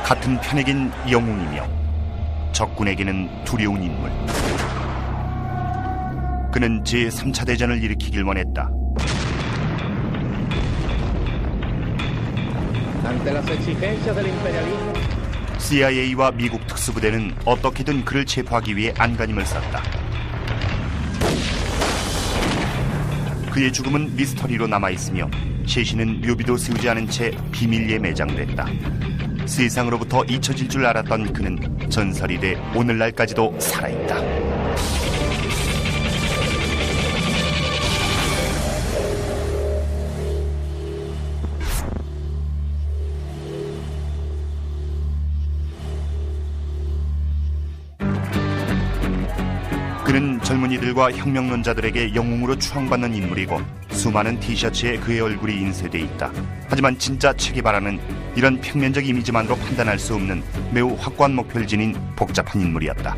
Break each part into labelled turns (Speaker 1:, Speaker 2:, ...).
Speaker 1: 같은 편에겐 영웅이며 적군에게는 두려운 인물. 그는 제3차 대전을 일으키길 원했다. CIA와 미국 특수부대는 어떻게든 그를 체포하기 위해 안간힘을 썼다. 그의 죽음은 미스터리로 남아있으며 시신은 묘비도 세우지 않은 채 비밀리에 매장됐다. 세상으로부터 잊혀질 줄 알았던 그는 전설이 돼 오늘날까지도 살아있다. 그는 젊은이들과 혁명론자들에게 영웅으로 추앙받는 인물이고 수많은 티셔츠에 그의 얼굴이 인쇄돼 있다. 하지만 진짜 체게바라는 이런 평면적 이미지만으로 판단할 수 없는 매우 확고한 목표를 지닌 복잡한 인물이었다.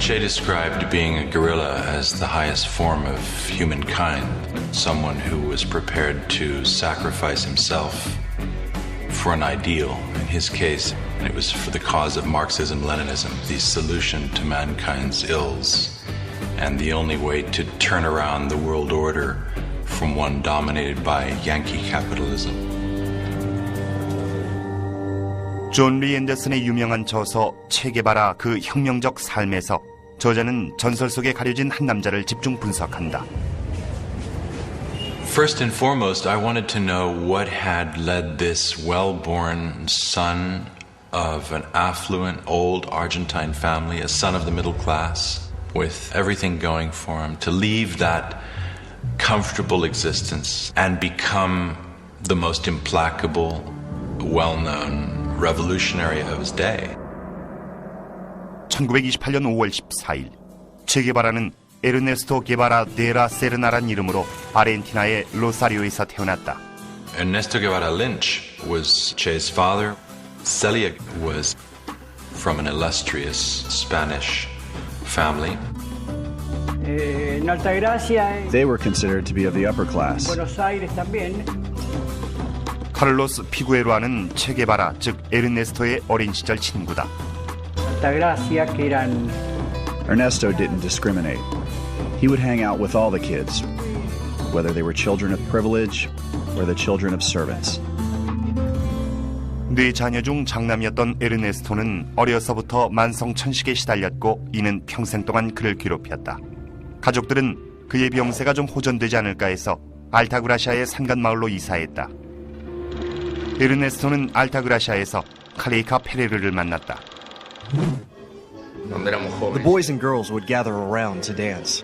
Speaker 2: Che described being a guerrilla as the highest form of humankind, someone who was prepared to sacrifice himself for an ideal. In his case, it was for the cause of Marxism-Leninism, the solution to mankind's ills, and the only way to turn around the world order from one dominated by Yankee capitalism.
Speaker 1: 존 리 앤더슨의 유명한 저서 체게바라 그 혁명적 삶에서 저자는 전설 속에 가려진 한 남자를 집중 분석한다.
Speaker 2: First and foremost, I wanted to know what had led this well-born son of an affluent old Argentine family, a son of the middle class, with everything going for him, to leave that comfortable existence and become the most implacable, well-known revolutionary of his day.
Speaker 1: 1928년 5월 14일, 체게바라는 에르네스토 게바라 데라 세르나란 이름으로 아르헨티나의 로사리오에서 태어났다.
Speaker 2: Ernesto Guevara Lynch was Che's father. Celia was from an illustrious Spanish family.
Speaker 3: They were considered to be of the upper class.
Speaker 1: 카를로스 피구에로아는 체게바라, 즉 에르네스토의 어린 시절 친구다.
Speaker 3: Ernesto didn't discriminate. He would hang out with all the kids, whether they were children of privilege or the children of servants.
Speaker 1: 네 자녀 중 장남이었던 에르네스토는 어려서부터 만성천식에 시달렸고 이는 평생 동안 그를 괴롭혔다. 가족들은 그의 병세가 좀 호전되지 않을까 해서 알타그라시아의 산간마을로 이사했다. 에르네스토는 알타그라시아에서 카레이카 페레르를 만났다.
Speaker 4: The boys and girls would gather around to dance,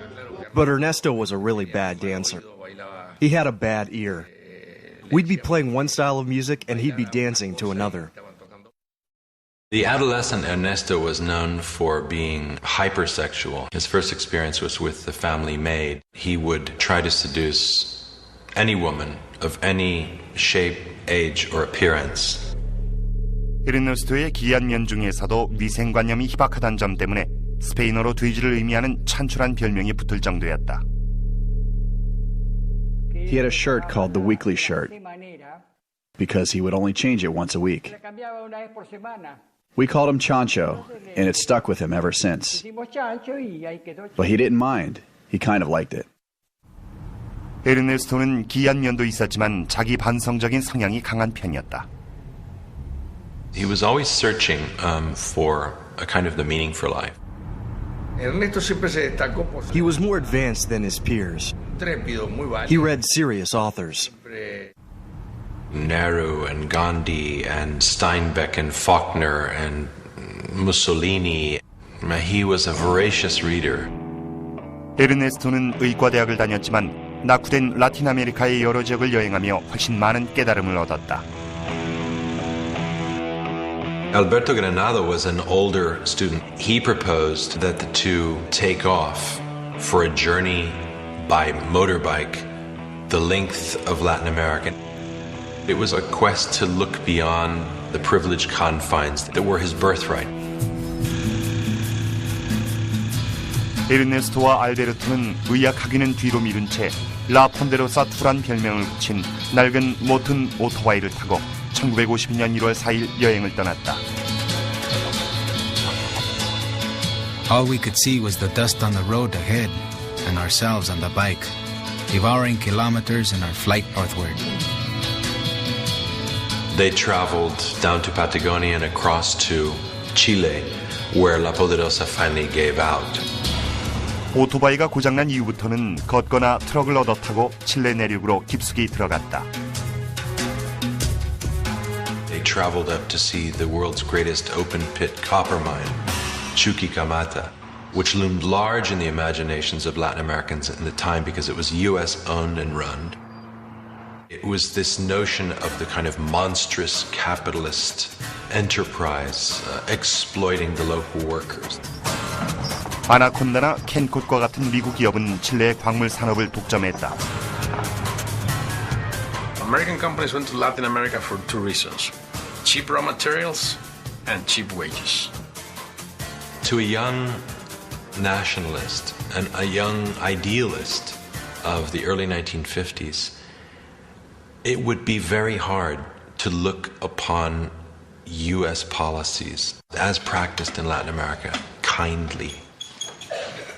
Speaker 4: but Ernesto was a really bad dancer. He had a bad ear. We'd be playing one style of music and he'd be dancing to another.
Speaker 2: The adolescent Ernesto was known for being hypersexual. His first experience was with the family maid. He would try to seduce any woman of any shape, age, or appearance.
Speaker 1: 에르네스토의 기이한 면 중에서도 미생관념이 희박하다는 점 때문에 스페인어로 돼지를 의미하는 찬출한 별명이 붙을 정도였다.
Speaker 3: He had a shirt called the weekly shirt because he would only change it once a week. We called him Chancho, and it stuck with him ever since. But he didn't mind. He kind of liked it.
Speaker 1: 에르네스토는 기이한 면도 있었지만 자기 반성적인 성향이 강한 편이었다.
Speaker 2: He was always searching for a kind of the meaning for life.
Speaker 4: He was more advanced than his peers. He read serious authors.
Speaker 2: Nehru and Gandhi and Steinbeck and Faulkner and Mussolini. He was a voracious reader.
Speaker 1: 에르네스토는 의과대학을 다녔지만 낙후된 라틴 아메리카의 여러 지역을 여행하며 훨씬 많은 깨달음을 얻었다.
Speaker 2: Alberto Granado was an older student. He proposed that the two take off for a journey by motorbike the length of Latin America. It was a quest to look beyond the privileged confines that were his birthright.
Speaker 1: 에르네스토와 알베르토는 의학 학위는 뒤로 미룬 채 라 폰데로사 투란 별명을 붙인 낡은 모튼 오토바이를 타고 1952년 1월 4일 여행을 떠났다.
Speaker 5: All we could see was the dust on the road ahead and ourselves on the bike, devouring kilometers in our flight northward.
Speaker 2: They traveled down to Patagonia and across to Chile, where La Poderosa finally gave out.
Speaker 1: 오토바이가 고장난 이후부터는 걷거나 트럭을 얻어 타고 칠레 내륙으로 깊숙이 들어갔다.
Speaker 2: They traveled up to see the world's greatest open-pit copper mine, Chuquicamata, which loomed large in the imaginations of Latin Americans in the time because it was U.S.-owned and run. It was this notion of the kind of monstrous capitalist enterprise exploiting the local workers.
Speaker 1: 아나콘다나 캔콧과 같은 미국 기업은 칠레의 광물 산업을 독점했다.
Speaker 6: American companies went to Latin America for two reasons: cheap raw materials and cheap wages.
Speaker 2: To a young nationalist and a young idealist of the early 1950s, it would be very hard to look upon U.S. policies as practiced in Latin America kindly.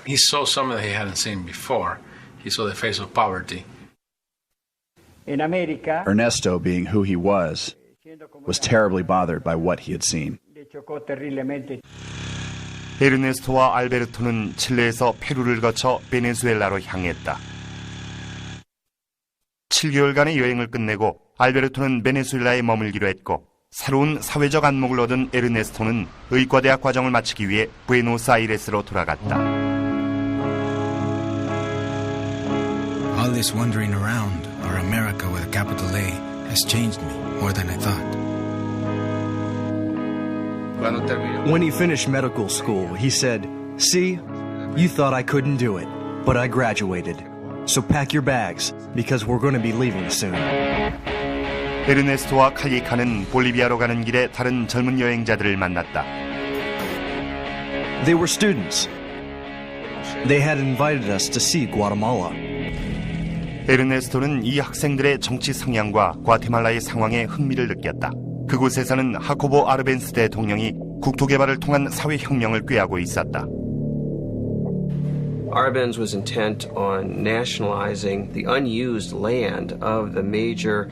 Speaker 6: He saw something that he hadn't seen before. He saw the face of poverty.
Speaker 3: Ernesto, being who he was terribly bothered by what he had seen.
Speaker 1: 에르네스토와 알베르토는 칠레에서 페루를 거쳐 베네수엘라로 향했다. 7개월간의 여행을 끝내고 알베르토는 베네수엘라에 머물기로 했고 새로운 사회적 안목을 얻은 에르네스토는 의과대학 과정을 마치기 위해 부에노스아이레스로 돌아갔다.
Speaker 5: All this wandering around our America with a capital A has changed me more than I thought.
Speaker 4: When he finished medical school, he said, "See, you thought I couldn't do it, but I graduated. So pack your bags, because we're going to be leaving soon."
Speaker 1: 에르네스토와 칼리카는 볼리비아로 가는 길에 다른 젊은 여행자들을 만났다.
Speaker 4: They were students. They had invited us to see Guatemala.
Speaker 1: 에르네스토는 이 학생들의 정치 성향과 과테말라의 상황에 흥미를 느꼈다. 그곳에서는 하코보 아르벤스 대통령이 국토 개발을 통한 사회혁명을 꾀하고 있었다.
Speaker 7: Arbenz was intent on nationalizing the unused land of the major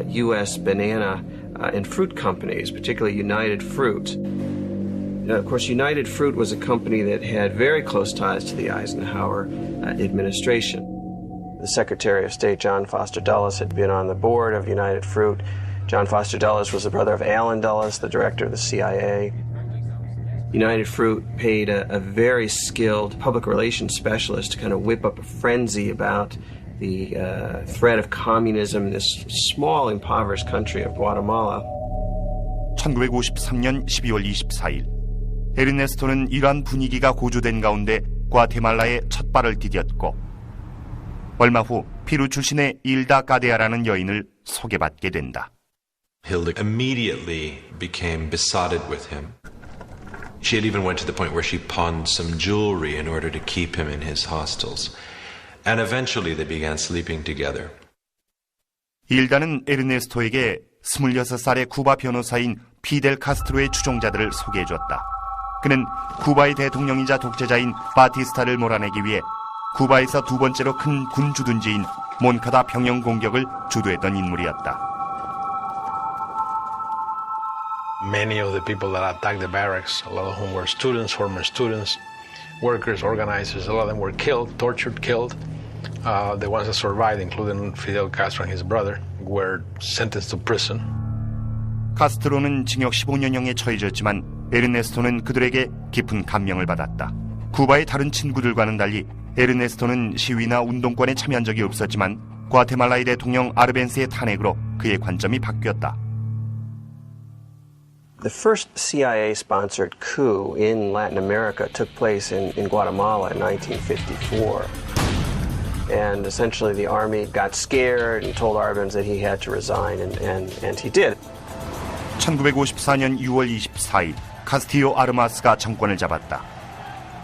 Speaker 7: U.S. banana and fruit companies, particularly United Fruit. Now, of course, United Fruit was a company that had very close ties to the Eisenhower administration. The Secretary of State, John Foster Dulles, had been on the board of United Fruit. John Foster Dulles was the brother of Allen Dulles, the director of the CIA. United Fruit paid a very skilled public relations specialist to kind of whip up a frenzy about the threat of communism in this small, impoverished country of Guatemala.
Speaker 1: 1953년 12월 24일, 에르네스토는 이러한 분위기가 고조된 가운데 과테말라에 첫 발을 디뎠고 얼마 후 피루 출신의 일다 까데아라는 여인을 소개받게 된다.
Speaker 2: Hilda immediately became besotted with him. She had even went to the point where she pawned some jewelry in order to keep him in his hostels. And eventually they began sleeping together.
Speaker 1: 일다는 에르네스토에게 26살의 쿠바 변호사인 피델 카스트로의 추종자들을 소개해줬다. 그는 쿠바의 대통령이자 독재자인 바티스타를 몰아내기 위해 쿠바에서 두 번째로 큰 군 주둔지인 몬카다 평영 공격을 주도했던 인물이었다.
Speaker 6: Many of the people that attacked the barracks, a lot of whom were students, former students, workers, organizers, a lot of them were killed, tortured, killed. The ones that survived, including Fidel Castro and his brother, were sentenced to prison.
Speaker 1: 카스트로는 징역 15년형에 처해졌지만 에르네스토는 그들에게 깊은 감명을 받았다. 쿠바의 다른 친구들과는 달리 에르네스토는 시위나 운동권에 참여한 적이 없었지만 과테말라의 대통령 아르벤스의 탄핵으로 그의 관점이 바뀌었다.
Speaker 7: The first CIA-sponsored coup in Latin America took place in Guatemala in 1954. And essentially the army got scared and told Arbenz that he had to resign, and he did.
Speaker 1: 1954년 6월 24일 카스티요 아르마스가 정권을 잡았다.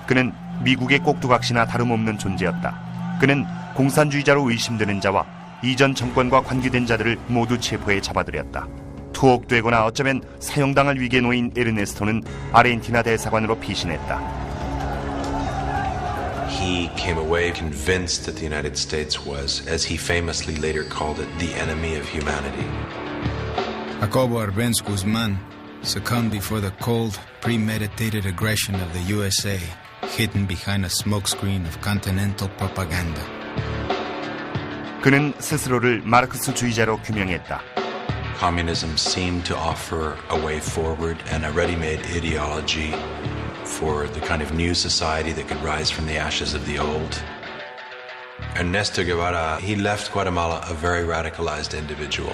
Speaker 1: 그는 미국의 꼭두각시나 다름없는 존재였다. 그는 공산주의자로 의심되는 자와 이전 정권과 관계된 자들을 모두 체포해 잡아들였다. 투옥되거나 어쩌면 사형당할 위기에 놓인 에르네스토는 아르헨티나 대사관으로 피신했다.
Speaker 2: He came away convinced that the United States was, as he famously later called it, the enemy of humanity.
Speaker 5: Jacobo Arbenz Guzman succumbed before the cold, premeditated aggression of the USA, hidden behind a smokescreen of continental propaganda.
Speaker 1: 그는 스스로를 마르크스주의자로 규명했다.
Speaker 2: Communism seemed to offer a way forward and a ready-made ideology for the kind of new society that could rise from the ashes of the old. Ernesto Guevara, he left Guatemala a very radicalized individual,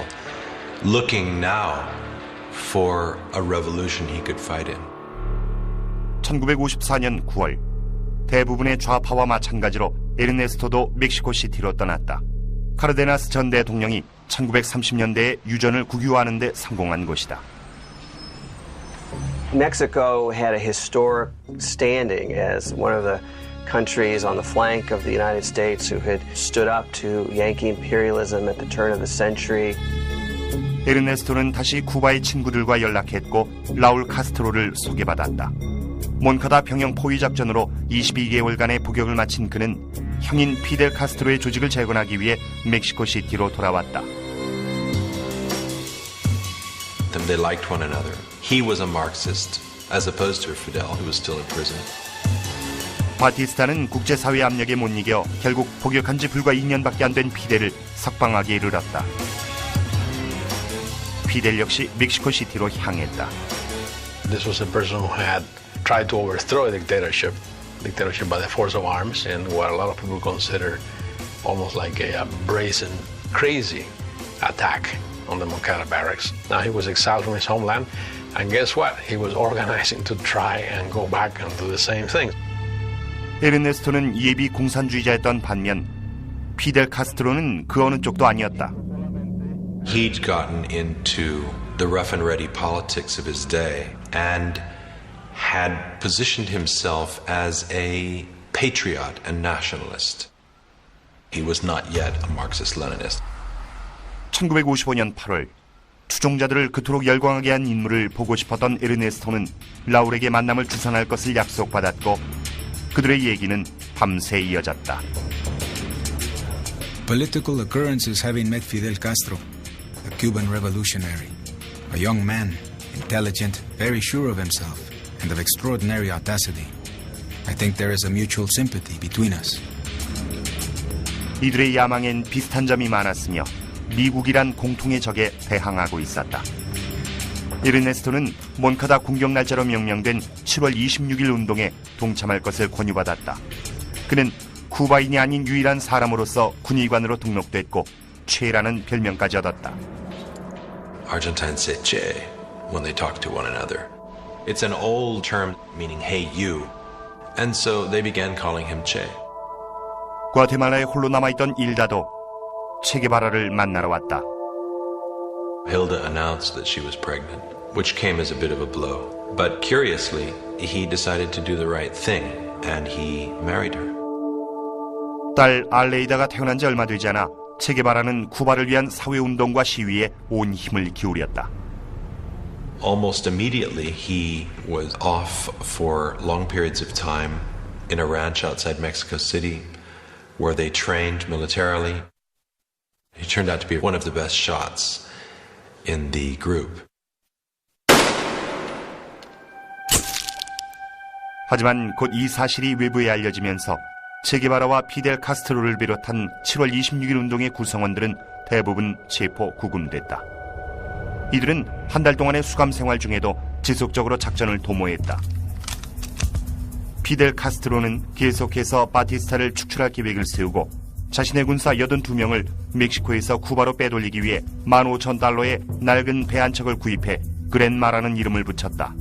Speaker 2: looking now for a revolution he could fight in.
Speaker 1: 1954년 9월, 대부분의 좌파와 마찬가지로 에르네스토도 멕시코시티로 떠났다. 카르데나스 전 대통령이 1930년대에 유전을 국유화하는 데 성공한 곳이다.
Speaker 7: Mexico had a historic standing as one of the countries on the flank of the United States who had stood up to Yankee imperialism at the turn of the century.
Speaker 1: 에르네스토는 다시 쿠바의 친구들과 연락했고 라울 카스트로를 소개받았다. 몬카다 병영 포위 작전으로 22개월간의 복역을 마친 그는 형인 피델 카스트로의 조직을 재건하기 위해 멕시코시티로 돌아왔다.
Speaker 2: They liked one another. He was a Marxist, as opposed to Fidel, who was still in prison.
Speaker 1: 바티스타는 국제사회 압력에 못 이겨 결국 복역한 지 불과 2년밖에 안 된 피델을 석방하기에 이르렀다. 피델 역시 멕시코시티로 향했다.
Speaker 6: This was a person who had tried to overthrow a dictatorship by the force of arms, and what a lot of people consider almost like a brazen, crazy attack on the Moncada barracks. Now he was exiled from his homeland, and guess what? He was organizing to try and go back and do the same thing.
Speaker 1: 에르네스토는 예비 공산주의자였던 반면 피델 카스트로는 그 어느 쪽도 아니었다.
Speaker 2: He'd gotten into the rough and ready politics of his day and had positioned himself as a patriot and nationalist. He was not yet a Marxist-Leninist.
Speaker 1: 1955년 8월 추종자들을 그토록 열광하게 한 인물을 보고 싶었던 에르네스토는 라울에게 만남을 주선할 것을 약속받았고 그들의 얘기는 밤새 이어졌다.
Speaker 5: Political occurrences having met Fidel Castro, a Cuban revolutionary, a young man, intelligent, very sure of himself, and of extraordinary audacity. I think there is a mutual sympathy between us.
Speaker 1: 이들의 야망엔 비슷한 점이 많았으며 미국이란 공통의 적에 대항하고 있었다. 에르네스토는 몬카다 공격 날짜로 명명된 7월 26일 운동에 동참할 것을 권유받았다. 그는 쿠바인이 아닌 유일한 사람으로서 군의관으로 등록됐고 체라는 별명까지 얻었다.
Speaker 2: Argentines say che when they talk to one another. It's an old term meaning hey you, and so they began calling him che.
Speaker 1: 과테말라에 홀로 남아있던 일다도 체게바라를 만나러 왔다.
Speaker 2: Hilda announced that she was pregnant, which came as a bit of a blow. But curiously, he decided to do the right thing, and he married her.
Speaker 1: 딸 알레이다가 태어난 지 얼마 되지 않아 체게바라는 쿠바를 위한 사회운동과 시위에 온 힘을 기울였다.
Speaker 2: Almost immediately, he was off for long periods of time in a ranch outside Mexico City, where they trained militarily. He turned out to be one of the best shots in the group.
Speaker 1: 하지만 곧 이 사실이 외부에 알려지면서 체게바라와 피델 카스트로를 비롯한 7월 26일 운동의 구성원들은 대부분 체포 구금됐다. 이들은 한 달 동안의 수감 생활 중에도 지속적으로 작전을 도모했다. 피델 카스트로는 계속해서 바티스타를 축출할 계획을 세우고 자신의 군사 82명을 멕시코에서 쿠바로 빼돌리기 위해 $15,000의 낡은 배 한 척을 구입해 그랜마라는 이름을 붙였다.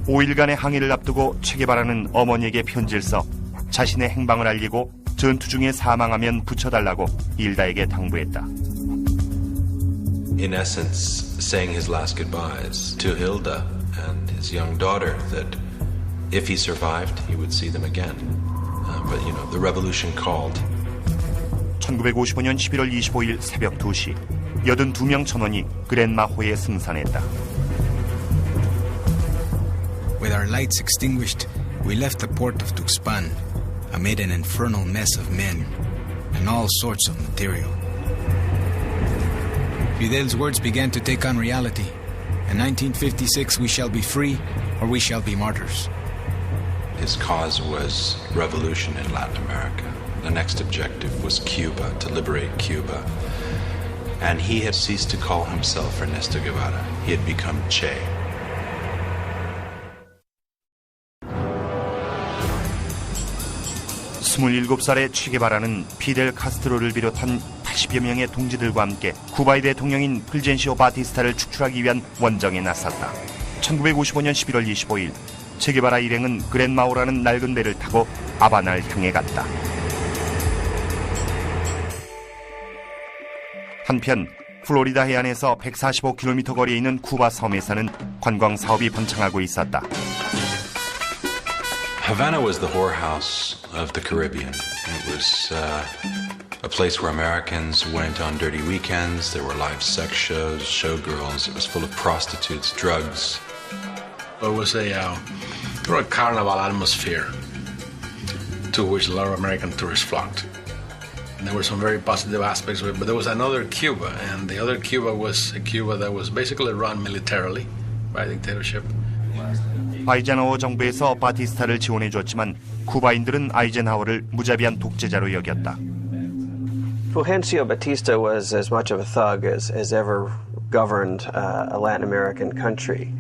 Speaker 1: 5일간의 항해를 앞두고 체게바라는 어머니에게 편지를 써 자신의 행방을 알리고 전투 중에 사망하면 붙여달라고 일다에게 당부했다.
Speaker 2: In essence, saying his last goodbyes to Hilda and his young daughter that if he survived, he would see them again. But, you know, the revolution called.
Speaker 1: 1955년 11월 25일 새벽 2시 82명 전원이 그랜마호에 승선했다.
Speaker 5: With our lights extinguished, we left the port of Tuxpan amid an infernal mess of men and all sorts of material. Fidel's words began to take on reality. In 1956, we shall be free or we shall be martyrs.
Speaker 2: His cause was revolution in Latin America. The next objective was Cuba, to liberate Cuba. And he had ceased to call himself Ernesto Guevara. He had become Che.
Speaker 1: 스물일곱 살의 체게바라는 피델 카스트로를 비롯한 80여 명의 동지들과 함께 쿠바의 대통령인 풀젠시오 바티스타를 축출하기 위한 원정에 나섰다. 1955년 11월 25일 체게바라 일행은 그랜마호라는 낡은 배를 타고 아바나를 향해 갔다. 한편 플로리다 해안에서 145km 거리에 있는 쿠바 섬에서는 관광 사업이 번창하고 있었다.
Speaker 2: Havana was the whorehouse of the Caribbean. It was a place where Americans went on dirty weekends. There were live sex shows, showgirls. It was full of prostitutes, drugs.
Speaker 6: It was a carnival atmosphere to which a lot of American tourists flocked. And there were some very positive aspects of it, but there was another Cuba, and the other Cuba was a Cuba that was basically run militarily by dictatorship.
Speaker 1: 아이젠하워 정부에서 바티스타를 지원해줬지만 쿠바인들은 아이젠하워를 무자비한 독재자로 여겼다.
Speaker 7: Fulgencio Batista was as much of a thug as ever governed a Latin American country.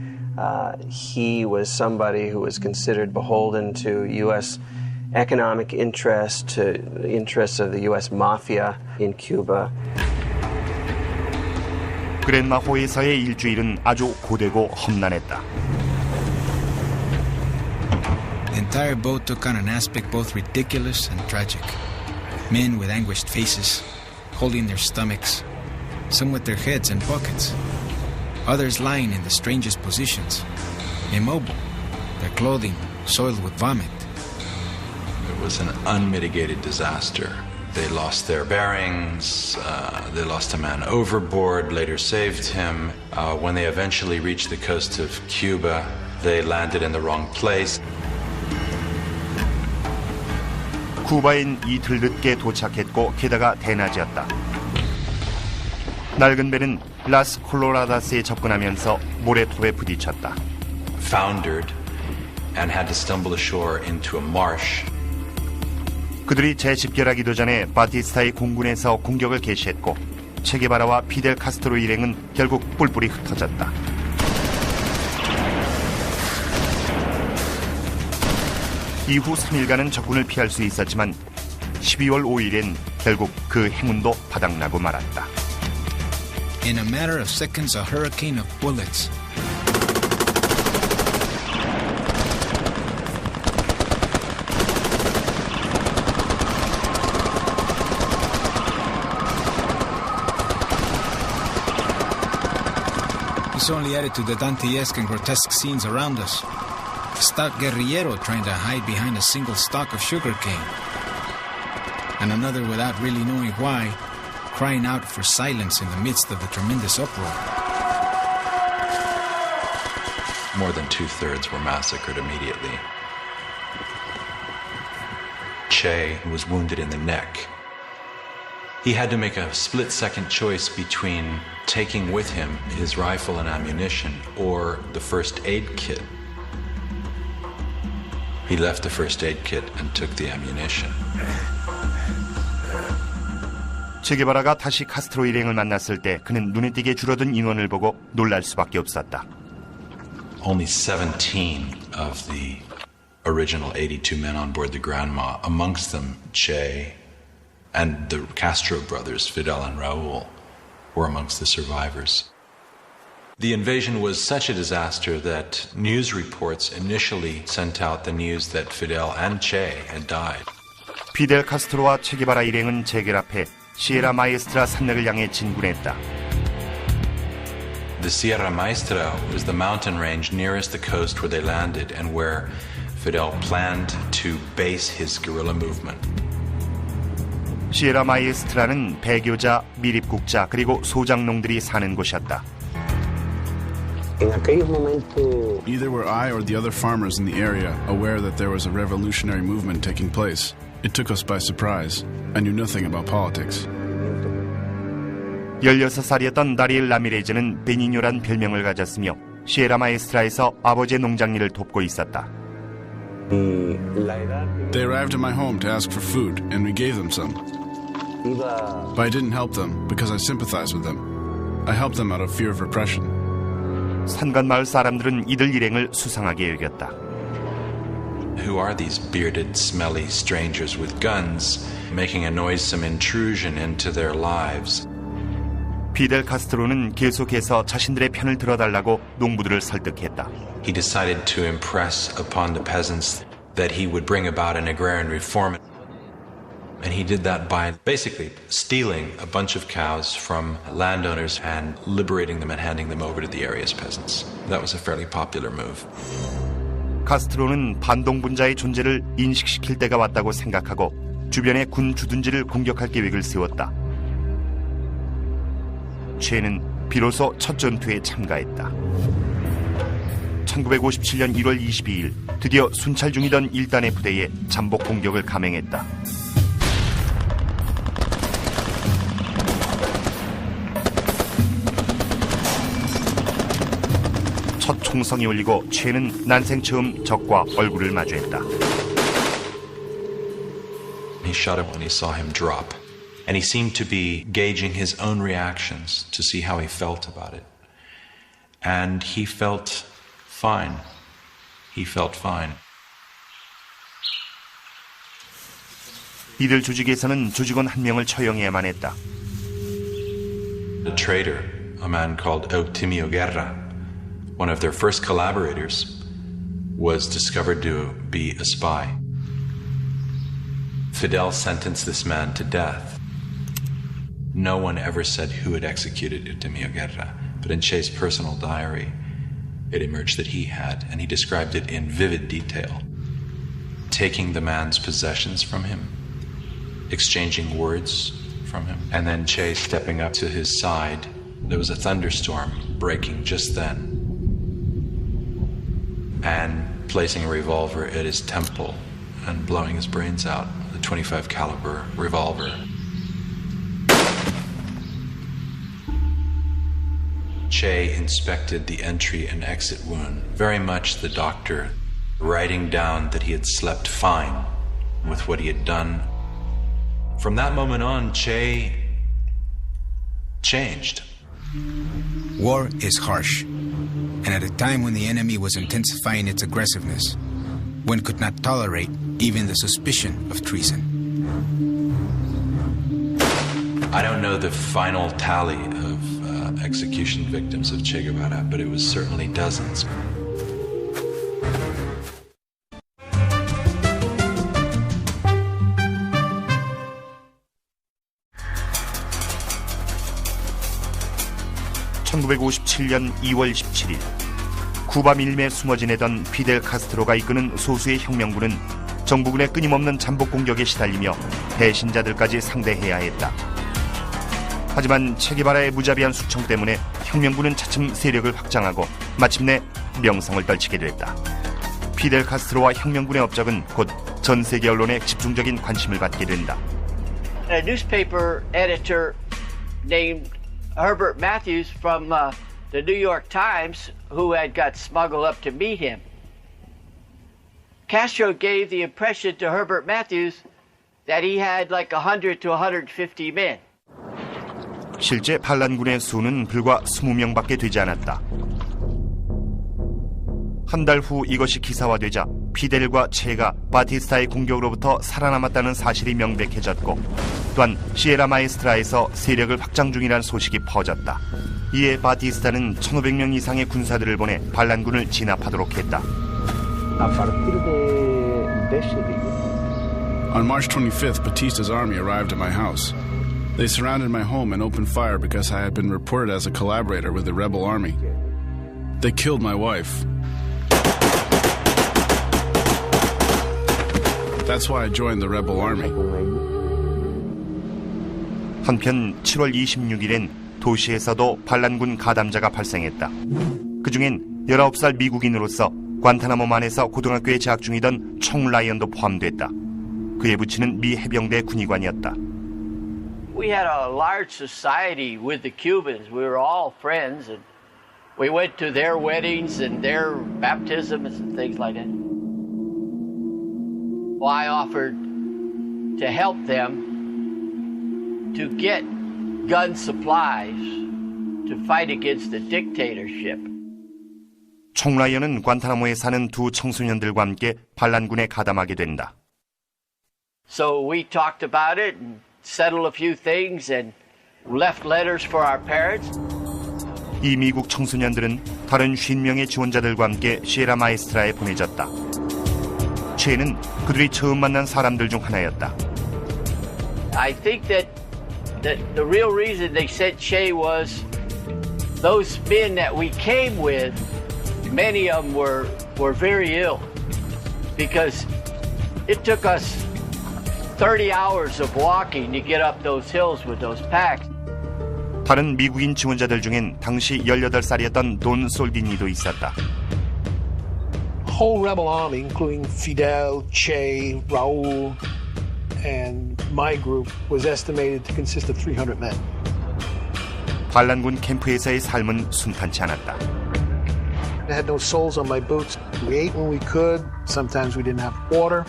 Speaker 7: He was somebody who was considered beholden to U.S. economic interest, to the interests of the U.S. mafia in Cuba.
Speaker 1: 그랜마호에서의 일주일은 아주 고되고 험난했다.
Speaker 5: The entire boat took on an aspect both ridiculous and tragic. Men with anguished faces, holding their stomachs, some with their heads in pockets, others lying in the strangest positions, immobile, their clothing soiled with vomit.
Speaker 2: It was an unmitigated disaster. They lost their bearings, they lost a man overboard, later saved him. When they eventually reached the coast of Cuba, they landed in the wrong place.
Speaker 1: 쿠바엔 이틀 늦게 도착했고 게다가 대낮이었다. 낡은 배는 라스 콜로라다스에 접근하면서 모래톱에 부딪혔다.
Speaker 2: Foundered and had to stumble ashore into a marsh.
Speaker 1: 그들이 재집결하기도 전에 바티스타의 공군에서 공격을 개시했고 체게바라와 피델 카스트로 일행은 결국 뿔뿔이 흩어졌다. 이후 3일간은 적군을 피할 수 있었지만 12월 5일엔 결국 그 행운도 바닥나고 말았다.
Speaker 5: In a matter of seconds, a hurricane of bullets. This only added to the Dantesque and grotesque scenes around us. A stout guerrillero trying to hide behind a single stalk of sugarcane. And another, without really knowing why, crying out for silence in the midst of the tremendous uproar.
Speaker 2: More than 2/3 were massacred immediately. Che was wounded in the neck. He had to make a split-second choice between taking with him his rifle and ammunition or the first aid kit. He left the first aid kit and took the ammunition.
Speaker 1: 체게바라가 다시 카스트로 일행을 만났을 때 그는 눈에 띄게 줄어든 인원을 보고 놀랄 수밖에 없었다.
Speaker 2: Only 17 of the original 82 men on board the Granma, amongst them Che and the Castro brothers, Fidel and Raul, were amongst the survivors. The invasion was such a disaster that news reports initially sent out the news that Fidel and Che had died.
Speaker 1: 피델 카스트로와 체게바라 일행은 재결합해 시에라 마에스트라 산맥을 향해 진군했다.
Speaker 2: The Sierra Maestra was the mountain range nearest the coast where they landed and where Fidel planned to base his guerrilla movement.
Speaker 1: 시에라 마에스트라는 배교자, 미립국자 그리고 소장농들이 사는 곳이었다.
Speaker 8: Neither were I or the other farmers in the area aware that there was a revolutionary movement taking place. It took us by surprise. I knew nothing about politics.
Speaker 1: 16살이었던 다리엘 라미레즈는 베니뇨란 별명을 가졌으며 시에라 마에스트라에서 아버지의 농장 일을 돕고 있었다.
Speaker 8: They arrived at my home to ask for food, and we gave them some. But I didn't help them because I sympathized with them. I helped them out of fear of repression.
Speaker 1: 산간마을 사람들은 이들 일행을 수상하게 여겼다.
Speaker 2: Who are these bearded, smelly strangers with guns making a noisome intrusion into their lives?
Speaker 1: 피델 카스트로는 계속해서 자신들의 편을 들어달라고 농부들을 설득했다.
Speaker 2: He decided to impress upon the peasants that he would bring about an agrarian reform. And he did that by basically stealing a bunch of cows from landowners and liberating them and handing them over to the area's peasants. That was a fairly popular move.
Speaker 1: 카스트로는 반동분자의 존재를 인식시킬 때가 왔다고 생각하고 주변의 군 주둔지를 공격할 계획을 세웠다. 체는 비로소 첫 전투에 참가했다. 1957년 1월 22일 드디어 순찰 중이던 1단의 부대에 잠복 공격을 감행했다. 첫 총성이 울리고 체는 난생 처음 적과 얼굴을 마주했다.
Speaker 2: He shot him when he saw him drop. And he seemed to be gauging his own reactions to see how he felt about it. And he felt fine. He felt fine.
Speaker 1: 이들 조직에서는 조직원 한 명을 처형해야만 했다.
Speaker 2: The traitor, a man called Eutimio Guerra, one of their first collaborators, was discovered to be a spy. Fidel sentenced this man to death. No one ever said who had executed Eutimio Guerra, but in Che's personal diary, it emerged that he had, and he described it in vivid detail. Taking the man's possessions from him, exchanging words from him, and then Che stepping up to his side. There was a thunderstorm breaking just then, and placing a revolver at his temple and blowing his brains out with a .25 caliber revolver. Che inspected the entry and exit wound, very much the doctor writing down that he had slept fine with what he had done. From that moment on, Che changed.
Speaker 5: War is harsh, and at a time when the enemy was intensifying its aggressiveness, one could not tolerate even the suspicion of treason.
Speaker 2: I don't know the final tally of execution victims of Che Guevara, but it was certainly dozens.
Speaker 1: (1957년 2월 17일) 쿠바 밀매에 숨어 지내던 피델 카스트로가 이끄는 소수의 혁명군은 정부군의 끊임없는 잠복 공격에 시달리며 배신자들까지 상대해야 했다. 하지만 체게바라의 무자비한 숙청 때문에 혁명군은 차츰 세력을 확장하고 마침내 명성을 떨치게 됐다. 피델 카스트로와 혁명군의 업적은 곧 전 세계 언론의 집중적인 관심을 받게 된다.
Speaker 9: A newspaper editor named Herbert Matthews from the New York Times, who had got smuggled up to meet him. Castro gave the impression to Herbert Matthews that he had like 100 to 150 men.
Speaker 1: 실제 반란군의 수는 불과 20명밖에 되지 않았다. 한 달 후 이것이 기사화되자 피델과 체가 바티스타의 공격으로부터 살아남았다는 사실이 명백해졌고 또한 시에라 마에스트라에서 세력을 확장 중이라는 소식이 퍼졌다. 이에 바티스타는 1,500명 이상의 군사들을 보내 반란군을 진압하도록 했다.
Speaker 8: On March 25th, Batista's army arrived at my house. They surrounded my home and opened fire because I had been reported as a collaborator with the rebel army. They killed my wife. That's why I joined the rebel army.
Speaker 1: 한편 7월 26일엔 도시에서도 반란군 가담자가 발생했다. 그중엔 19살 미국인으로서 관타나모만에서 고등학교에 재학 중이던 총 라이언도 포함됐다. 그에 붙이는 미 해병대 군의관이었다.
Speaker 9: We had a large society with the Cubans. We were all friends, and we went to their weddings and their baptisms and things like that. Well, I offered to help them to get gun supplies to fight against the dictatorship.
Speaker 1: 총 라이언은 관타나모에 사는 두 청소년들과 함께 반란군에 가담하게 된다.
Speaker 9: So we talked about it and settled a few things and left letters for our parents.
Speaker 1: 이 미국 청소년들은 다른 50명의 지원자들과 함께 시에라 마에스트라에 보내졌다. 체는 그들이 처음 만난 사람들 중 하나였다.
Speaker 9: I think that the real reason they sent Che was those men that we came with, many of them were very ill because it took us 30 hours of walking to get up those hills with those packs.
Speaker 1: 다른 미국인 지원자들 중엔 당시 18살이었던 돈 솔디니도 있었다.
Speaker 10: Whole rebel army, including Fidel, Che, Raul, and my group, was estimated to consist of 300 men.
Speaker 1: 반란군 캠프에서의 삶은 순탄치 않았다.
Speaker 10: I had no soles on my boots. We ate when we could. Sometimes we didn't have water.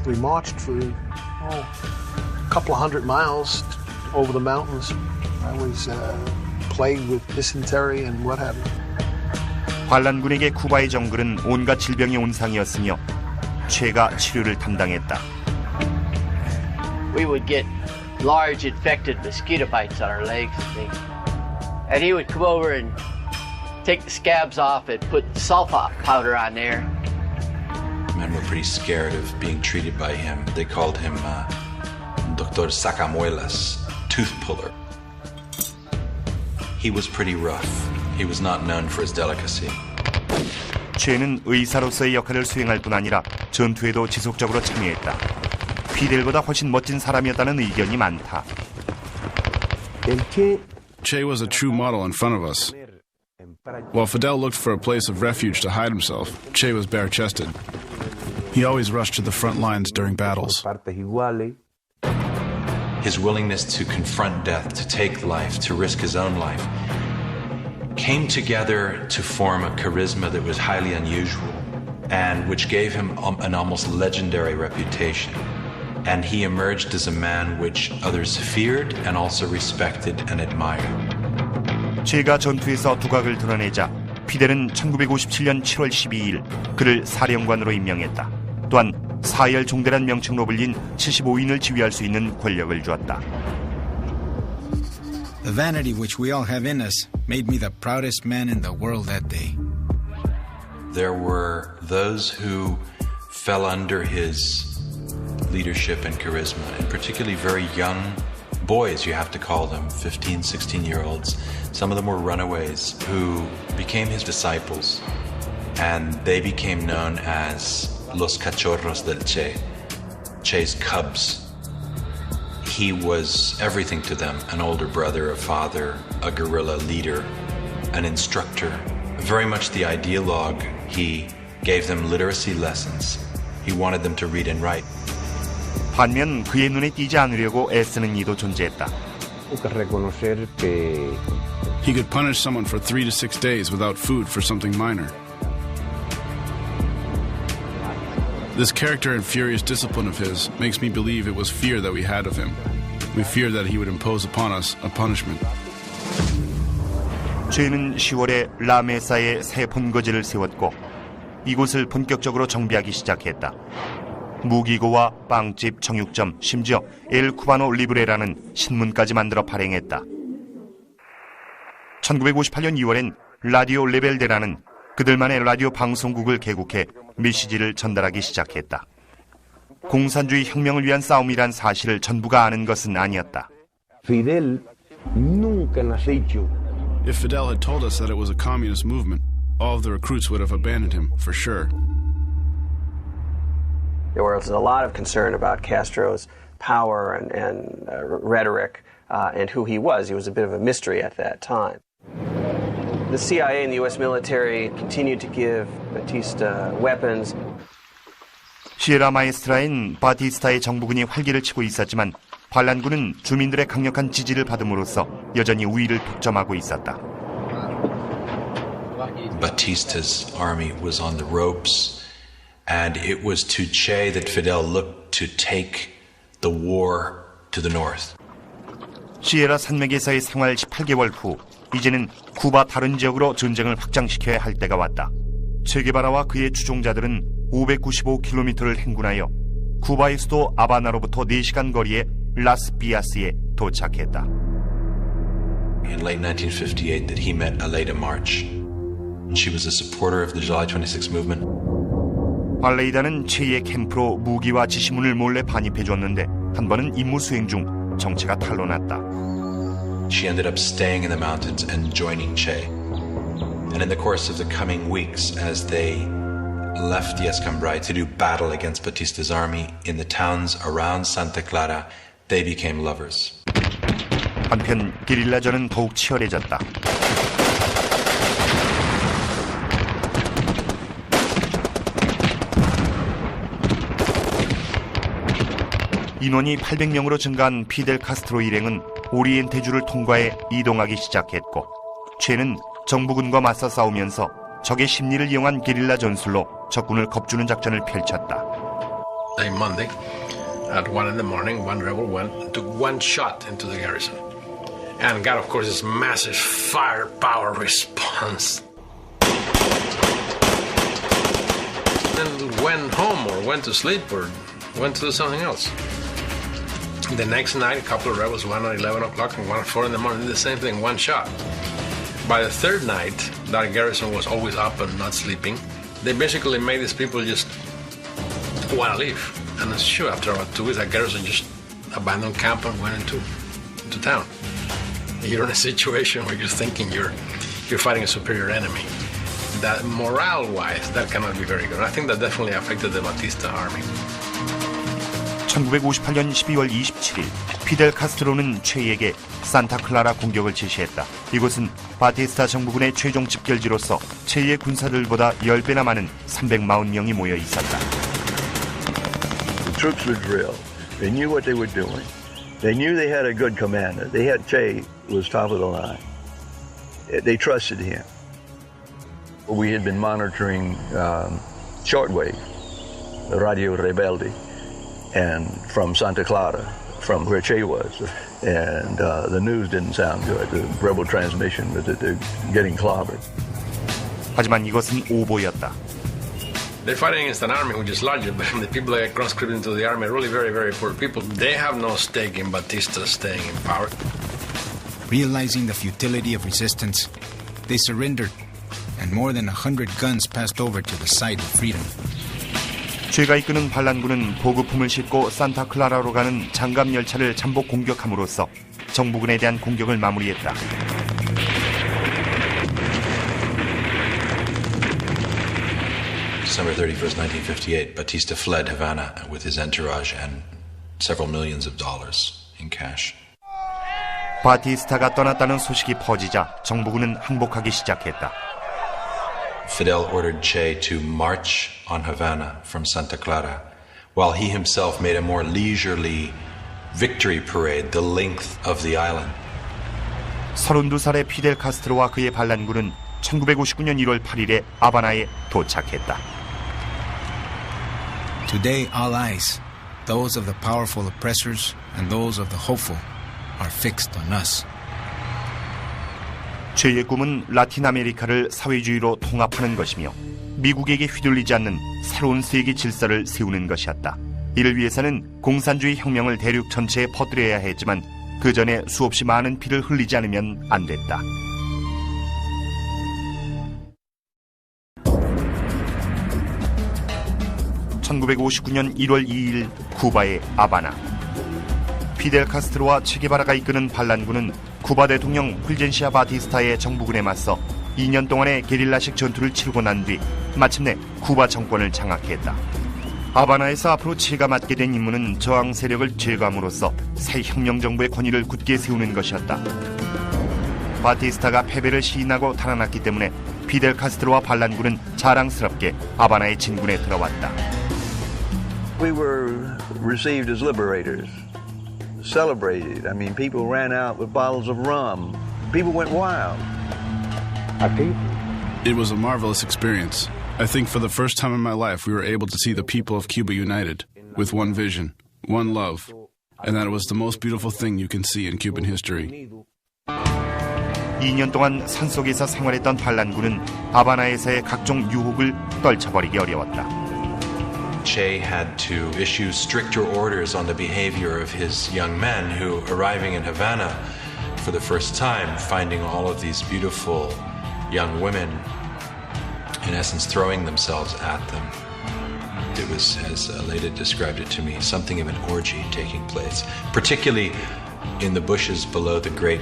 Speaker 10: We marched for a couple of 100 miles over the mountains. I was plagued with dysentery and what have you.
Speaker 1: 반란군에게 쿠바의 정글은 온갖 질병의 온상이었으며 체가 치료를 담당했다.
Speaker 9: We would get large infected mosquito bites on our legs and things. And he would come over and take the scabs off and put sulfa powder on there.
Speaker 2: Men were pretty scared of being treated by him. They called him Dr. Sacamuelas, tooth puller. He was pretty rough. He was not known for his delicacy.
Speaker 1: 체는 의사로서의 역할을 수행할 뿐 아니라 전투에도 지속적으로 참여했다. 피델보다 훨씬 멋진 사람이었다는 의견이 많다.
Speaker 8: Che was a true model in front of us. While Fidel looked for a place of refuge to hide himself, Che was bare-chested. He always rushed to the front lines during battles.
Speaker 2: His willingness to confront death, to take life, to risk his own life, came together to form a charisma that was highly unusual and which gave him an almost legendary reputation. And he emerged as a man which others feared and also respected and admired.
Speaker 1: 체가 전투에서 두각을 드러내자 피델은 1957년 7월 12일 그를 사령관으로 임명했다. 또한 사열 종대란 명칭으로 불린 75인을 지휘할 수 있는 권력을 주었다.
Speaker 5: The vanity which we all have in us made me the proudest man in the world that day.
Speaker 2: There were those who fell under his leadership and charisma, and particularly very young boys, you have to call them, 15, 16-year-olds. Some of them were runaways who became his disciples, and they became known as Los Cachorros del Che, Che's cubs. He was everything to them, an older brother, a father, a guerrilla leader, an instructor, very much the ideologue. He gave them literacy lessons. He wanted them to read and write.
Speaker 1: 반면 그의 눈에 띄지 않으려고 애쓰는 이도 존재했다.
Speaker 8: He could punish someone for 3 to 6 days without food for something minor. This character and furious discipline of his makes me believe it was fear that we had of him. We feared that he would impose upon us a punishment.
Speaker 1: 체는 10월에 라메사에 새 본거지를 세웠고 이곳을 본격적으로 정비하기 시작했다. 무기고와 빵집, 정육점, 심지어 엘 쿠바노 리브레라는 신문까지 만들어 발행했다. 1958년 2월엔 라디오 레벨데라는 그들만의 라디오 방송국을 개국해 메시지를 전달하기 시작했다. 공산주의 혁명을 위한 싸움이란 사실을 전부가 아는 것은 아니었다.
Speaker 8: If Fidel had told us that it was a communist movement, all of the recruits would have abandoned him, for sure.
Speaker 7: There was a lot of concern about Castro's power and rhetoric and who he was. He was a bit of a mystery at that time. The CIA and the U.S. military continued to give Batista weapons.
Speaker 1: 시에라 마에스트라인 바티스타의 정부군이 활기를 치고 있었지만 반란군은 주민들의 강력한 지지를 받음으로써 여전히 우위를 독점하고 있었다.
Speaker 2: Batista's army was on the ropes, and it was to Che that Fidel looked to take the war to the north.
Speaker 1: 시에라 산맥에서의 생활 18개월 후 이제는 쿠바 다른 지역으로 전쟁을 확장시켜야 할 때가 왔다. 체게바라와 그의 추종자들은 595km를 행군하여 쿠바의 수도 아바나로부터 4시간 거리의 라스피아스에 도착했다.
Speaker 2: In late 1958 that he met Aleida March. She was a supporter of the July 26 movement.
Speaker 1: 알레이다는 체의 캠프로 무기와 지시문을 몰래 반입해 줬는데 한 번은 임무 수행 중 정체가 탄로났다.
Speaker 2: She ended up staying in the mountains and joining Che. And in the course of the coming weeks, as they left the Escambray to do battle against Batista's army in the towns around Santa Clara, they became lovers.
Speaker 1: 한편 게릴라전은 더욱 치열해졌다. 인원이 800명으로 증가한 피델 카스트로 일행은 오리엔테주를 통과해 이동하기 시작했고 체는 정부군과 맞서 싸우면서 적의 심리를 이용한 게릴라 전술로 적군을 겁주는 작전을 펼쳤다.
Speaker 6: Monday, at 1 in the morning, one rebel went and took one shot into the garrison. And got, of course, this massive firepower response. Then went home or went to sleep or went to do something else. The next night, a couple of rebels, one at 11 o'clock and one at 4 in the morning, did the same thing, one shot. By the third night, that garrison was always up and not sleeping. They basically made these people just want to leave. And sure, after about 2 weeks, that garrison just abandoned camp and went into town. You're in a situation where you're thinking you're fighting a superior enemy. That morale-wise, that cannot be very good. I think that definitely affected the Batista army.
Speaker 1: 1958년 12월 27일 피델 카스트로는 체에게 산타클라라 공격을 지시했다. 이곳은 바티스타 정부군의 최종 집결지로서 체의 군사들보다 10배나 많은 340명이 모여 있었다.
Speaker 11: The troops were drilled. They knew what they were doing. They knew they had a good commander. They had Che was top of the line. They trusted him. We had been monitoring shortwave, Radio Rebelde, and from Santa Clara, from where Che was, and the news didn't sound good. The rebel transmission was that they're getting clobbered.
Speaker 1: 하지만 이것은 오보였다.
Speaker 6: They're fighting against an army which is larger, but the people that get conscripted into the army are really very, very poor people. They have no stake in Batista staying in power.
Speaker 5: Realizing the futility of resistance, they surrendered, and more than 100 guns passed over to the side of freedom.
Speaker 1: 죄가 이끄는 반란군은 보급품을 싣고 산타클라라로 가는 장갑 열차를 잠복 공격함으로써 정부군에 대한 공격을 마무리했다.
Speaker 2: December 31st, 1958, Batista fled Havana with his entourage and several millions of dollars in cash.
Speaker 1: 바티스타가 떠났다는 소식이 퍼지자 정부군은 항복하기 시작했다.
Speaker 2: Fidel ordered Che to march on Havana from Santa Clara, while he himself made a more leisurely victory parade the length of the island.
Speaker 1: 32살의 피델 카스트로와 그의 반란군은 1959년 1월 8일에 아바나에 도착했다.
Speaker 5: Today, all eyes, those of the powerful oppressors and those of the hopeful, are fixed on us.
Speaker 1: 죄의 꿈은 라틴 아메리카를 사회주의로 통합하는 것이며 미국에게 휘둘리지 않는 새로운 세계 질서를 세우는 것이었다. 이를 위해서는 공산주의 혁명을 대륙 전체에 퍼뜨려야 했지만 그 전에 수없이 많은 피를 흘리지 않으면 안 됐다. (1959년 1월 2일) 쿠바의 아바나. 피델 카스트로와 체게바라가 이끄는 반란군은 쿠바 대통령 풀젠시아 바티스타의 정부군에 맞서 2년 동안의 게릴라식 전투를 치르고 난 뒤 마침내 쿠바 정권을 장악했다. 하바나에서 앞으로 체가 맡게 된 임무는 저항 세력을 제거함으로써 새 혁명정부의 권위를 굳게 세우는 것이었다. 바티스타가 패배를 시인하고 달아났기 때문에 피델 카스트로와 반란군은 자랑스럽게 하바나의 진군에 들어왔다.
Speaker 11: We were received as liberators, celebrated. I mean, people ran out with bottles of rum. People went wild.
Speaker 8: It was a marvelous experience. I think for the first time in my life we were able to see the people of Cuba united, with one vision, one love, and that it was the most beautiful thing you can see in Cuban history.
Speaker 1: 2년 동안 산속에서 생활했던 반란군은 하바나에서의 각종 유혹을 떨쳐버리기 어려웠다.
Speaker 2: Che had to issue stricter orders on the behavior of his young men who, arriving in Havana for the first time, finding all of these beautiful young women, in essence throwing themselves at them. It was, as Leda described it to me, something of an orgy taking place, particularly in the bushes below the great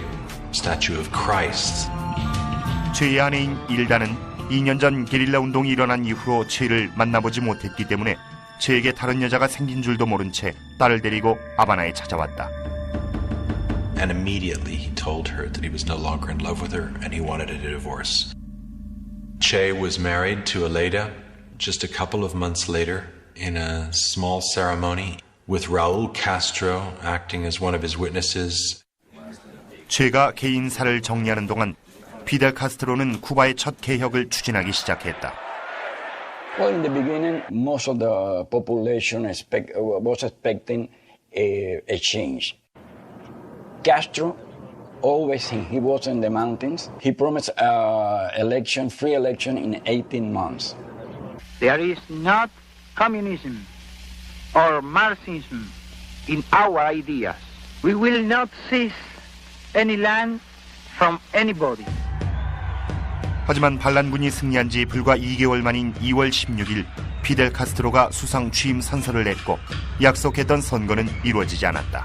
Speaker 2: statue of Christ.
Speaker 1: 최의 아내인 일다는 2년 전 게릴라 운동이 일어난 이후로 최를 만나보지 못했기 때문에 최에게 다른 여자가 생긴 줄도 모른 채 딸을 데리고 하바나에 찾아왔다.
Speaker 2: And immediately he told her that he was no longer in love with her and he wanted a divorce. Che was married to Aleida just a couple of months later in a small ceremony with Raul Castro acting as one of his witnesses.
Speaker 1: 최가 개인사를 정리하는 동안 피델 카스트로는 쿠바의 첫 개혁을 추진하기 시작했다.
Speaker 12: Well, in the beginning, most of the population was expecting a change. Castro, always he was in the mountains. He promised free election in 18 months.
Speaker 13: There is not communism or Marxism in our ideas. We will not seize any land from anybody.
Speaker 1: 하지만 반란군이 승리한 지 불과 2개월 만인 2월 16일 피델 카스트로가 수상 취임 선서를 냈고 약속했던 선거는 이루어지지 않았다.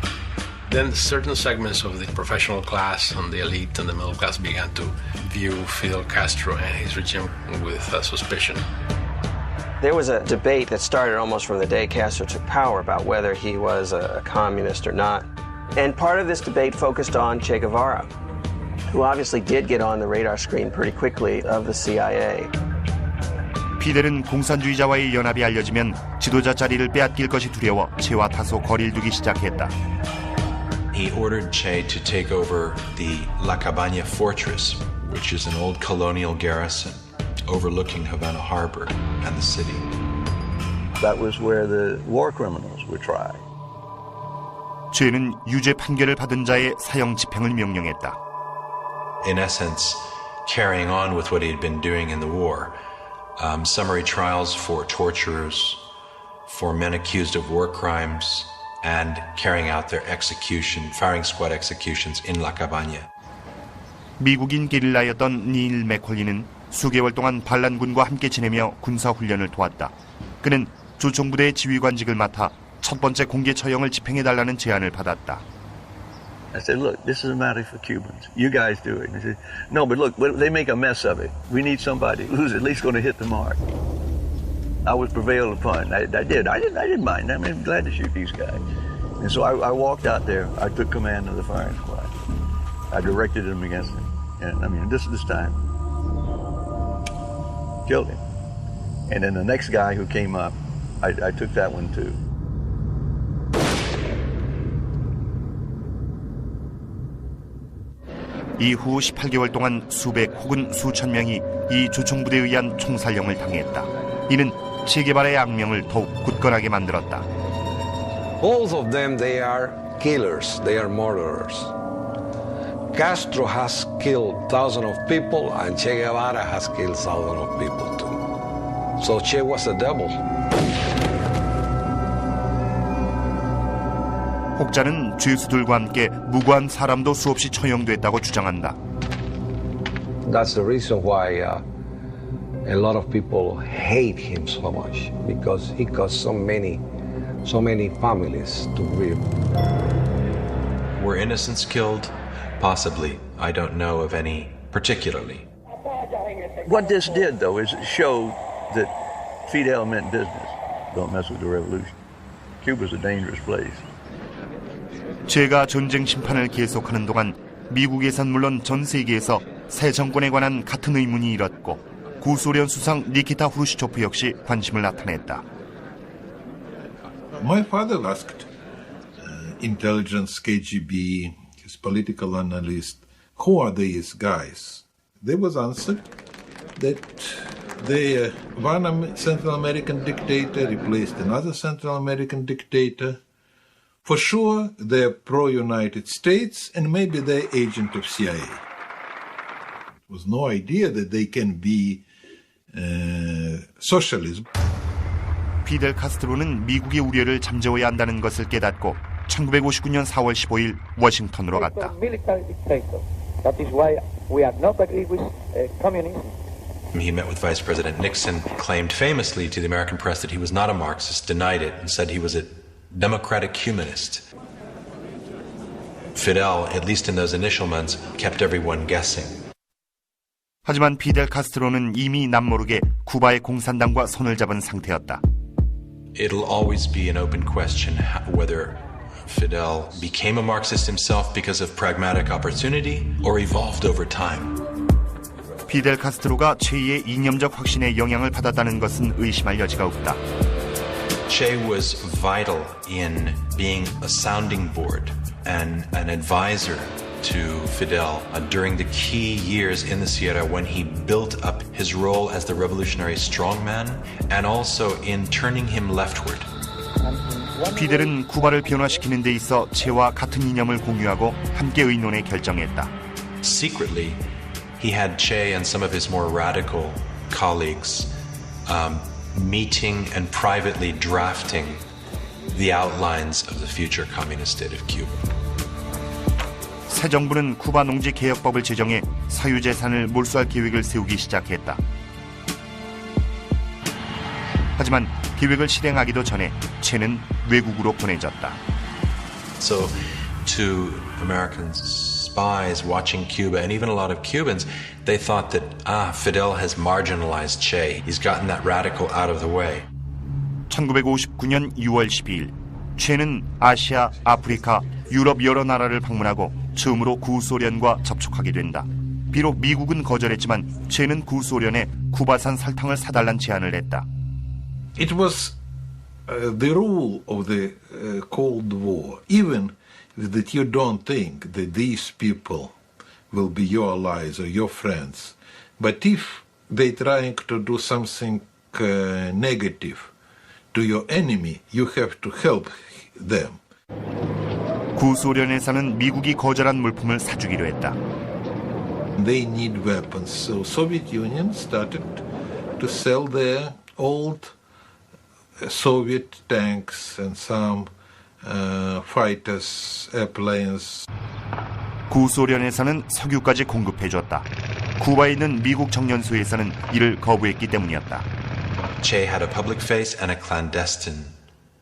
Speaker 6: Then certain segments of the professional class and the elite and the middle class began to view Fidel Castro and his regime with suspicion.
Speaker 7: There was a debate that started almost from the day Castro took power about whether he was a communist or not. And part of this debate focused on Che Guevara, who obviously did get on the radar screen pretty quickly of the CIA.
Speaker 1: 피델은 공산주의자와의 연합이 알려지면 지도자 자리를 빼앗길 것이 두려워 체와 다소 거리를 두기 시작했다.
Speaker 2: He ordered Che to take over the La Cabaña fortress, which is an old colonial garrison overlooking Havana Harbor and the city.
Speaker 11: That was where the war criminals were tried.
Speaker 1: 체는 유죄 판결을 받은 자의 사형 집행을 명령했다.
Speaker 2: In essence, carrying on with what he had been doing in the war, summary trials for torturers, for men accused of war crimes, and carrying out their firing squad executions in La Cabaña.
Speaker 1: 미국인 게릴라였던 닐 맥콜리는 수개월 동안 반란군과 함께 지내며 군사훈련을 도왔다. 그는 조총부대의 지휘관직을 맡아 첫 번째 공개 처형을 집행해달라는 제안을 받았다.
Speaker 11: I said, look, this is a matter for Cubans. You guys do it. And he said, no, but look, they make a mess of it. We need somebody who's at least going to hit the mark. I was prevailed upon. I didn't mind. I mean, I'm glad to shoot these guys. And so I walked out there. I took command of the firing squad. I directed them against him. And I mean, this time, killed him. And then the next guy who came up, I took that one too.
Speaker 1: 이후 18개월 동안 수백 혹은 수천 명이 이 조총부대에 의한 총살령을 당했다. 이는 체게바라의 악명을 더욱 굳건하게 만들었다.
Speaker 14: Both of them, they are killers, they are murderers. Castro has killed thousands of people and Che Guevara has killed thousands of people too. So Che was the devil.
Speaker 1: 혹자는 죄수들과 함께 무고한 사람도 수없이 처형됐다고 주장한다.
Speaker 14: That's the reason why a lot of people hate him so much, because he caused so many families to grieve.
Speaker 2: Were innocents killed? Possibly. I don't know of any particularly.
Speaker 11: What this did, though, is it showed that Fidel meant business. Don't mess with the revolution. Cuba's a dangerous place.
Speaker 1: 제가 전쟁 심판을 계속하는 동안 미국에선 물론 전 세계에서 새 정권에 관한 같은 의문이 일었고 구소련 수상 니키타 후르시초프 역시 관심을 나타냈다.
Speaker 15: My father asked intelligence, KGB, his political analyst, who are these guys? There was answered that one Central American dictator replaced another Central American dictator. For sure, they're pro-United States and maybe they're agent of CIA. There was no idea that they can be socialism.
Speaker 1: 피델 카스트로는 미국의 우려를 잠재워야 한다는 것을 깨닫고 1959년 4월 15일 워싱턴으로 갔다.
Speaker 2: He met with Vice President Nixon, claimed famously to the American press that he was not a Marxist, denied it, and said he was a democratic humanist. Fidel, at least in those initial months, kept everyone guessing.
Speaker 1: 하지만 피델 카스트로는 이미 남모르게 쿠바의 공산당과 손을 잡은 상태였다.
Speaker 2: It'll always be an open question whether Fidel became a Marxist himself because of pragmatic opportunity or evolved over time.
Speaker 1: 피델 카스트로가 체의 이념적 확신에 영향을 받았다는 것은 의심할 여지가 없다.
Speaker 2: Che was vital in being a sounding board and an advisor to Fidel during the key years in the Sierra when he built up his role as the revolutionary strongman and also in turning him leftward.
Speaker 1: 피델은 쿠바를 변화시키는 데 있어 체와 같은 이념을 공유하고 함께 의논에 결정했다.
Speaker 2: Secretly, he had Che and some of his more radical colleagues meeting and privately drafting the outlines of the future communist state of Cuba.
Speaker 1: 새 정부는 쿠바 농지 개혁법을 제정해 사유재산을 몰수할 계획을 세우기 시작했다. 하지만 계획을 실행하기도 전에 체는 외국으로 보내졌다.
Speaker 2: So to American spies watching Cuba and even a lot of Cubans, they thought that Fidel has marginalized Che. He's gotten that radical out of the way.
Speaker 1: 1959년 6월 12일 체는 아시아, 아프리카, 유럽 여러 나라를 방문하고 처음으로 구소련과 접촉하게 된다. 비록 미국은 거절했지만 체는 구소련에 쿠바산 설탕을 사달란 제안을 했다.
Speaker 15: It was the rule of the Cold War, even that you don't think that these people will be your allies or your friends. But if they're trying to do something negative to your enemy, you have to help them.
Speaker 1: 구소련에서는 미국이 거절한 물품을 사주기로 했다.
Speaker 15: They need weapons, so Soviet Union started to sell their old Soviet tanks and some fighters, airplanes.
Speaker 1: 구소련에서는 석유까지 공급해줬다. 쿠바에 있는 미국 정년소에서는 이를 거부했기 때문이었다.
Speaker 2: Che had a public face and a clandestine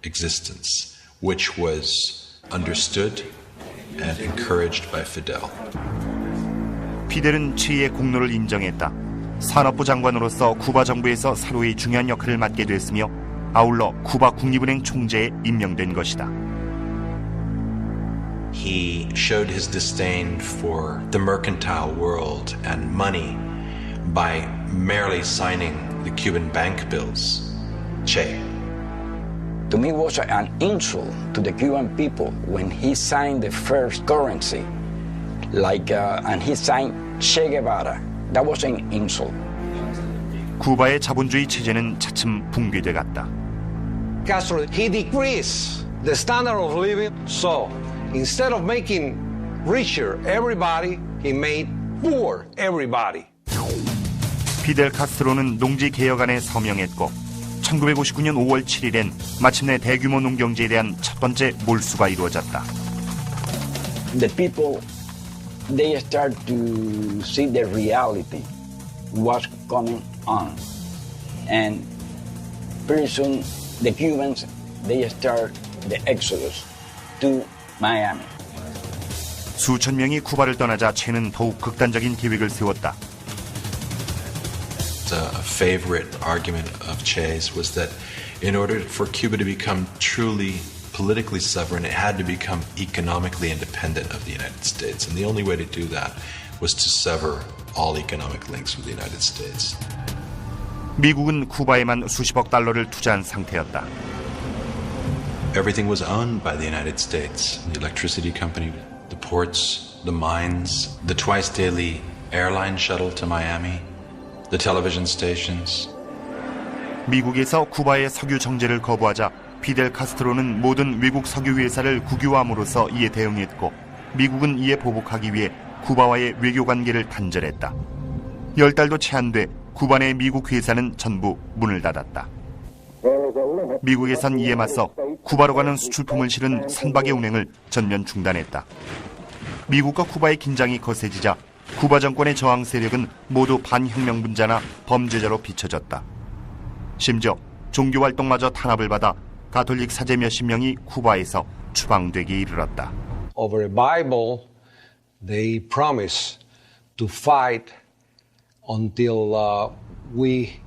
Speaker 2: existence, which was understood and encouraged by Fidel.
Speaker 1: 피델은 체의 공로를 인정했다. 산업부 장관으로서 쿠바 정부에서 사로의 중요한 역할을 맡게 됐으며 아울러 쿠바 국립은행 총재에 임명된 것이다.
Speaker 2: He showed his disdain for the mercantile world and money by merely signing the Cuban bank bills. Che.
Speaker 12: To me, it was an insult to the Cuban people when he signed the first currency, and he signed Che Guevara. That was an insult.
Speaker 1: 쿠바의 자본주의 체제는 차츰 붕괴돼 갔다.
Speaker 14: Castro, he decreased the standard of living, so instead of making richer everybody, he made poor everybody.
Speaker 1: 피델 카스트로는 농지 개혁안에 서명했고 1959년 5월 7일엔 마침내 대규모 농경지에 대한 첫 번째 몰수가 이루어졌다.
Speaker 12: The people, they start to see the reality, what's coming on, and pretty soon the Cubans, they start the exodus to Miami.
Speaker 1: 수천 명이 쿠바를 떠나자 체는 더욱 극단적인 계획을 세웠다.
Speaker 2: just a favorite argument of Che's was that in order for Cuba to become truly politically sovereign, it had to become economically independent of the United States. And the only way to do that was to sever all economic links with the United States.
Speaker 1: 미국은 쿠바에만 수십억 달러를 투자한 상태였다.
Speaker 2: Everything was owned by the United States. The electricity company, the ports, the mines, the twice daily airline shuttle to Miami, the television stations.
Speaker 1: 미국에서 쿠바의 석유 정제를 거부하자 피델 카스트로는 모든 외국 석유 회사를 국유함으로써 이에 대응했고 미국은 이에 보복하기 위해 쿠바와의 외교 관계를 단절했다. 10달도 채 안 돼 쿠바 내 미국 회사는 전부 문을 닫았다. 미국에선 이에 맞서 쿠바로 가는 수출품을 실은 선박의 운행을 전면 중단했다. 미국과 쿠바의 긴장이 거세지자 쿠바 정권의 저항 세력은 모두 반혁명분자나 범죄자로 비춰졌다. 심지어 종교활동마저 탄압을 받아 가톨릭 사제 몇십 명이 쿠바에서 추방되기 이르렀다.
Speaker 14: Over a Bible, they promise to fight until we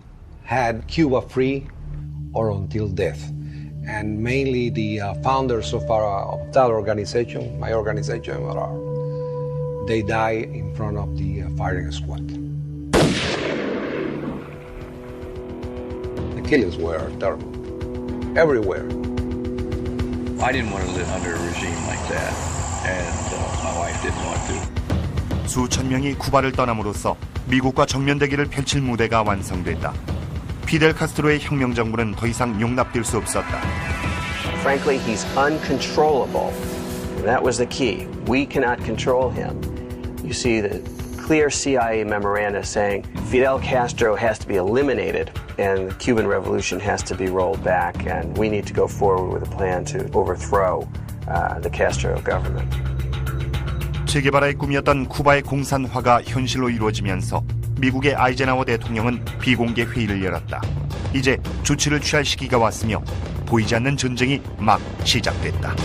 Speaker 14: had Cuba free or until death. And mainly the founders of that organization, my organization, they die in front of the firing squad. The killings were terrible, everywhere.
Speaker 12: I didn't want to live under a regime like that, and my wife didn't want to.
Speaker 1: 수천 명이 쿠바를 떠남으로써 미국과 정면대결을 펼칠 무대가 완성됐다. 피델 카스트로의 혁명 정부는 더 이상 용납될 수 없었다.
Speaker 7: Frankly, he's uncontrollable. And that was the key. We cannot control him. You see the clear CIA memoranda saying Fidel Castro has to be eliminated and the Cuban Revolution has to be rolled back, and we need to go forward with a plan to overthrow the Castro government.
Speaker 1: 체게바라의 꿈이었던 쿠바의 공산화가 현실로 이루어지면서 미국의 아이젠하워 대통령은 비공개 회의를 열었다. 이제 조치를 취할 시기가 왔으며 보이지 않는 전쟁이 막 시작됐다.